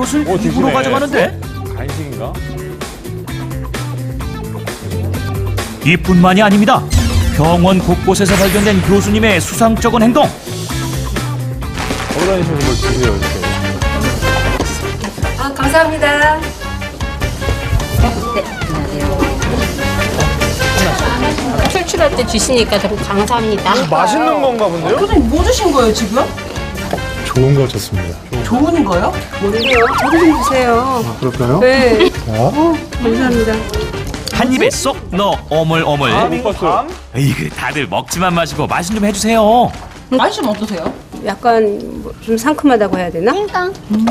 이것을 입으로 가져가는데? 간식인가? 이뿐만이 아닙니다. 병원 곳곳에서 발견된 교수님의 수상쩍은 행동. 걸어다니시는 걸 주세요, 이렇게. 아, 감사합니다. 네, 안녕하세요. 출출할 때 주시니까 너무 감사합니다. 맛있는 건가 본데요? 선생님 뭐 주신 거예요 지금? 좋은 거 줬습니다. 좋은 거요? 뭔데요? 저도 좀 주세요. 그럴까요? 네. 자, 감사합니다. 한 입에 쏙 넣어 오물오물. 이거 밤? 이거 다들 먹지만 마시고 말씀 좀 해주세요. 맛이 좀 어떠세요? 약간 좀 상큼하다고 해야 되나?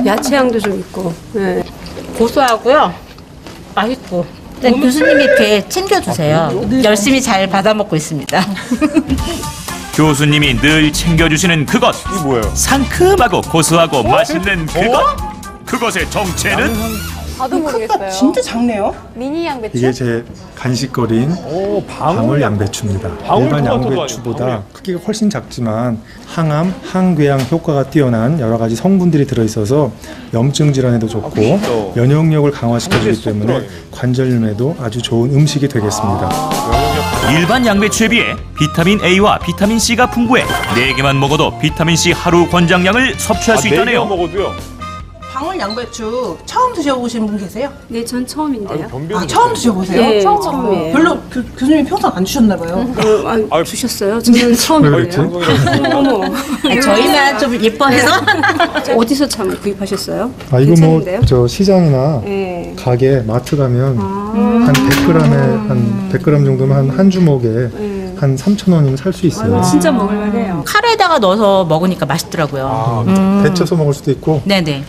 야채향도 좀 있고. 네. 고소하고요. 맛있고. 네, 교수님이 이렇게 챙겨주세요. 열심히 잘 받아먹고 있습니다. 교수님이 늘 챙겨주시는 그것. 이게 뭐예요? 상큼하고 고소하고 맛있는 그것. 그것의 정체는? 저도 모르겠어요. 진짜 작네요. 미니 양배추? 이게 제 간식거리인 오, 방울 양배추입니다. 방울 일반 토마토도 양배추보다 아니고 크기가 훨씬 작지만 항암, 항궤양 효과가 뛰어난 여러 가지 성분들이 들어있어서 염증 질환에도 좋고 그렇죠. 면역력을 강화시켜주기 한국에 쏙 때문에 들어가요. 관절염에도 아주 좋은 음식이 되겠습니다. 일반 양배추에 비해 비타민 A와 비타민 C가 풍부해 4개만 먹어도 비타민 C 하루 권장량을 섭취할 수 네 개 있다네요. 먹어도요? 방울 양배추 처음 드셔보신 분 계세요? 네, 전 처음인데요. 아 처음 드셔보세요? 네, 처음이에요. 별로 교수님이 평생 안 주셨나 봐요. 주셨어요? 저는 왜 처음인데요. 그랬지? 어머. 저희만 좀 예뻐해서. 어디서 참 구입하셨어요? 아 이거 뭐 괜찮은데요? 저 시장이나 네. 가게 마트 가면 한 100g에 한 100g 정도면 한 주먹에 한 3,000원이면 살 수 있어요. 진짜 먹을만해요. 카레에다가 넣어서 먹으니까 맛있더라고요. 데쳐서 먹을 수도 있고 네네.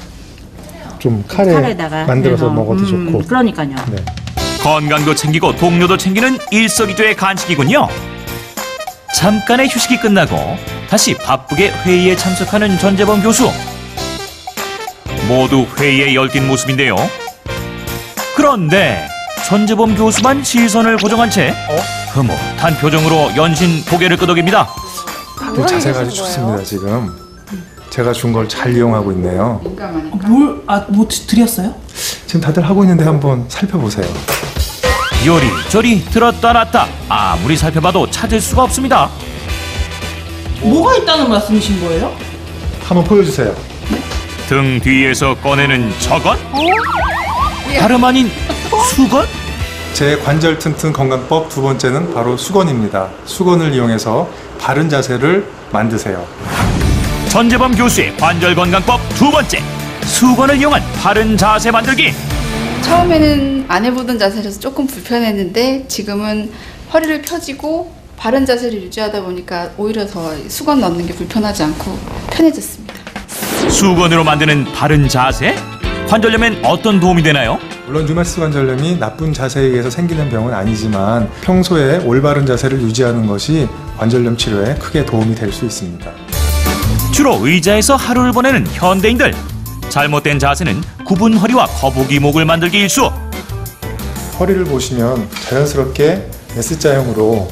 좀 카레 카레에다가 만들어서 해서. 먹어도 좋고. 그러니까요. 네. 건강도 챙기고 동료도 챙기는 일석이조의 간식이군요. 잠깐의 휴식이 끝나고 다시 바쁘게 회의에 참석하는 전재범 교수. 모두 회의에 열띤 모습인데요. 그런데 전재범 교수만 시선을 고정한 채 흐뭇한 표정으로 연신 고개를 끄덕입니다. 다들 자세가 아주 좋습니다. 지금 제가 준 걸 잘 이용하고 있네요. 뭐 드렸어요? 지금 다들 하고 있는데 한번 살펴보세요. 요리조리 들었다 놨다 아무리 살펴봐도 찾을 수가 없습니다. 뭐가 있다는 말씀이신 거예요? 한번 보여주세요. 등 뒤에서 꺼내는 저것? 다름 아닌 수건? 제 관절 튼튼 건강법 두 번째는 바로 수건입니다. 수건을 이용해서 바른 자세를 만드세요. 전재범 교수의 관절 건강법 두 번째, 수건을 이용한 바른 자세 만들기. 처음에는 안 해보던 자세라서 조금 불편했는데 지금은 허리를 펴지고 바른 자세를 유지하다 보니까 오히려 더 수건 넣는 게 불편하지 않고 편해졌습니다. 수건으로 만드는 바른 자세? 관절염엔 어떤 도움이 되나요? 물론 류마티스 관절염이 나쁜 자세에 의해서 생기는 병은 아니지만 평소에 올바른 자세를 유지하는 것이 관절염 치료에 크게 도움이 될 수 있습니다. 주로 의자에서 하루를 보내는 현대인들. 잘못된 자세는 굽은 허리와 거북이 목을 만들기 일수. 허리를 보시면 자연스럽게 S자형으로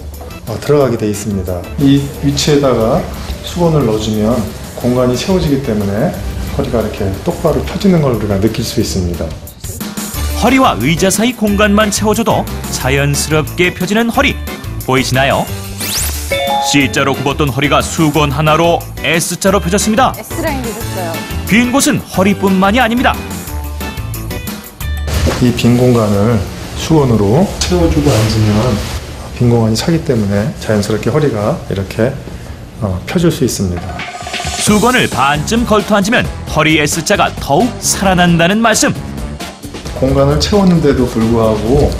들어가게 되어 있습니다. 이 위치에다가 수건을 넣어주면 공간이 채워지기 때문에 허리가 이렇게 똑바로 펴지는 걸 우리가 느낄 수 있습니다. 허리와 의자 사이 공간만 채워줘도 자연스럽게 펴지는 허리. 보이시나요? C자로 굽었던 허리가 수건 하나로 S자로 펴졌습니다. S라인 되셨어요. 빈 곳은 허리뿐만이 아닙니다. 이 빈 공간을 수건으로 채워주고 앉으면 빈 공간이 차기 때문에 자연스럽게 허리가 이렇게 펴질 수 있습니다. 수건을 반쯤 걸터 앉으면 허리 S자가 더욱 살아난다는 말씀. 공간을 채웠는데도 불구하고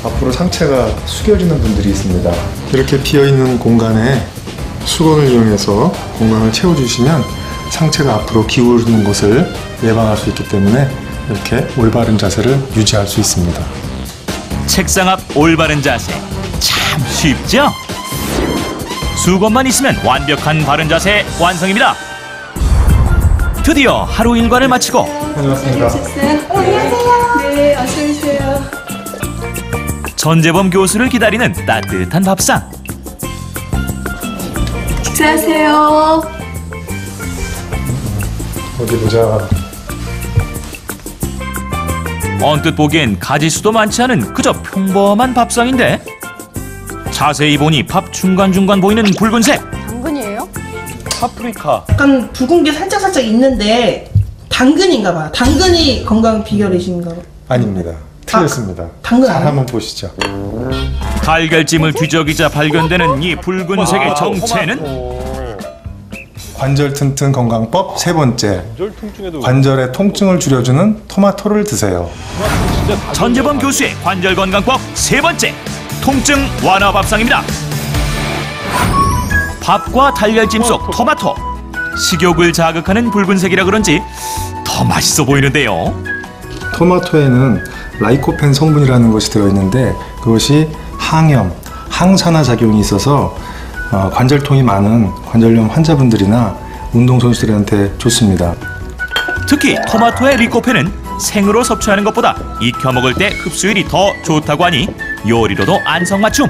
앞으로 상체가 숙여지는 분들이 있습니다. 이렇게 비어있는 공간에 수건을 이용해서 공간을 채워주시면 상체가 앞으로 기울는 것을 예방할 수 있기 때문에 이렇게 올바른 자세를 유지할 수 있습니다. 책상 앞 올바른 자세. 참 쉽죠? 수건만 있으면 완벽한 바른 자세 완성입니다. 드디어 하루 일과를 마치고 안녕하십니까. 네, 어서 오세요. 전재범 교수를 기다리는 따뜻한 밥상. 식사하세요. 어디 보자. 언뜻 보기엔 가지수도 많지 않은 그저 평범한 밥상인데 자세히 보니 밥 중간중간 보이는 붉은색. 당근이에요? 파프리카. 약간 붉은 게 살짝 있는데 당근인가 봐요. 당근이 건강 비결이신가 봐요. 아닙니다. 틀렸습니다. 당근 잘 아니에요? 한번 보시죠. 달걀찜을 뒤적이자 발견되는 이 붉은색의 정체는 토마토. 관절 튼튼 건강법 세 번째. 관절 통증에도 관절의 통증을 줄여주는 토마토를 드세요. 진짜 다 전재범 교수의 관절 건강법 세 번째, 통증 완화 밥상입니다. 밥과 달걀찜 속 토마토. 식욕을 자극하는 붉은색이라 그런지 더 맛있어 보이는데요. 토마토에는 라이코펜 성분이라는 것이 들어있는데 그것이 항염, 항산화 작용이 있어서 관절통이 많은 관절염 환자분들이나 운동선수들한테 좋습니다. 특히 토마토의 리코펜은 생으로 섭취하는 것보다 익혀 먹을 때 흡수율이 더 좋다고 하니 요리로도 안성맞춤.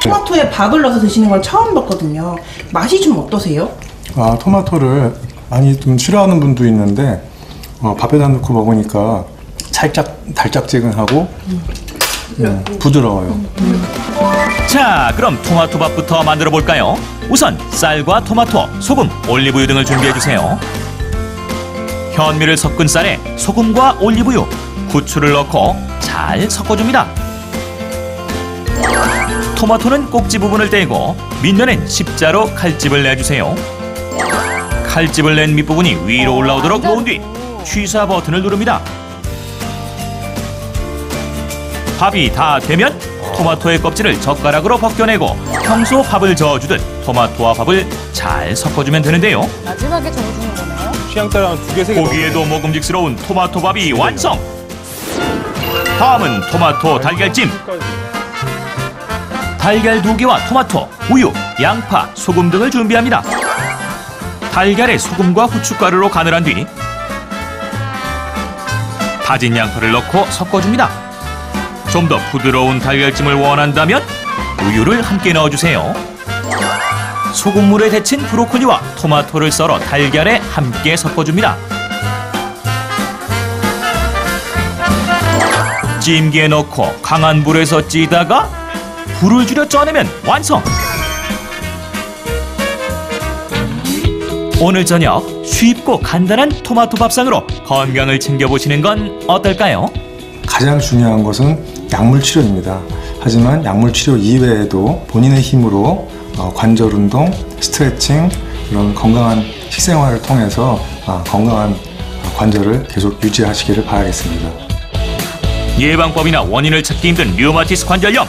토마토에 밥을 넣어서 드시는 건 처음 봤거든요. 맛이 좀 어떠세요? 토마토를 많이 좀 싫어하는 분도 있는데 밥에다 넣고 먹으니까 살짝 달짝지근하고 부드러워요. 자, 그럼 토마토밥부터 만들어 볼까요? 우선 쌀과 토마토, 소금, 올리브유 등을 준비해 주세요. 현미를 섞은 쌀에 소금과 올리브유, 후추를 넣고 잘 섞어줍니다. 토마토는 꼭지 부분을 떼고 밑면엔 십자로 칼집을 내주세요. 칼집을 낸 밑부분이 위로 올라오도록 놓은 뒤 취사 버튼을 누릅니다. 밥이 다 되면 토마토의 껍질을 젓가락으로 벗겨내고 평소 밥을 저어주듯 토마토와 밥을 잘 섞어주면 되는데요. 마지막에 저어주는 거네요. 취향 따라 한 2개, 3개. 보기에도 먹음직스러운 토마토밥이 완성! 다음은 토마토 달걀찜. 달걀 2개와 토마토, 우유, 양파, 소금 등을 준비합니다. 달걀에 소금과 후춧가루로 간을 한 뒤 다진 양파를 넣고 섞어줍니다. 좀 더 부드러운 달걀찜을 원한다면 우유를 함께 넣어주세요. 소금물에 데친 브로콜리와 토마토를 썰어 달걀에 함께 섞어줍니다. 찜기에 넣고 강한 불에서 찌다가 불을 줄여 쪄내면 완성! 오늘 저녁 쉽고 간단한 토마토 밥상으로 건강을 챙겨보시는 건 어떨까요? 가장 중요한 것은 약물 치료입니다. 하지만 약물 치료 이외에도 본인의 힘으로 관절 운동, 스트레칭, 이런 건강한 식생활을 통해서 건강한 관절을 계속 유지하시기를 바라겠습니다. 예방법이나 원인을 찾기 힘든 류마티스 관절염.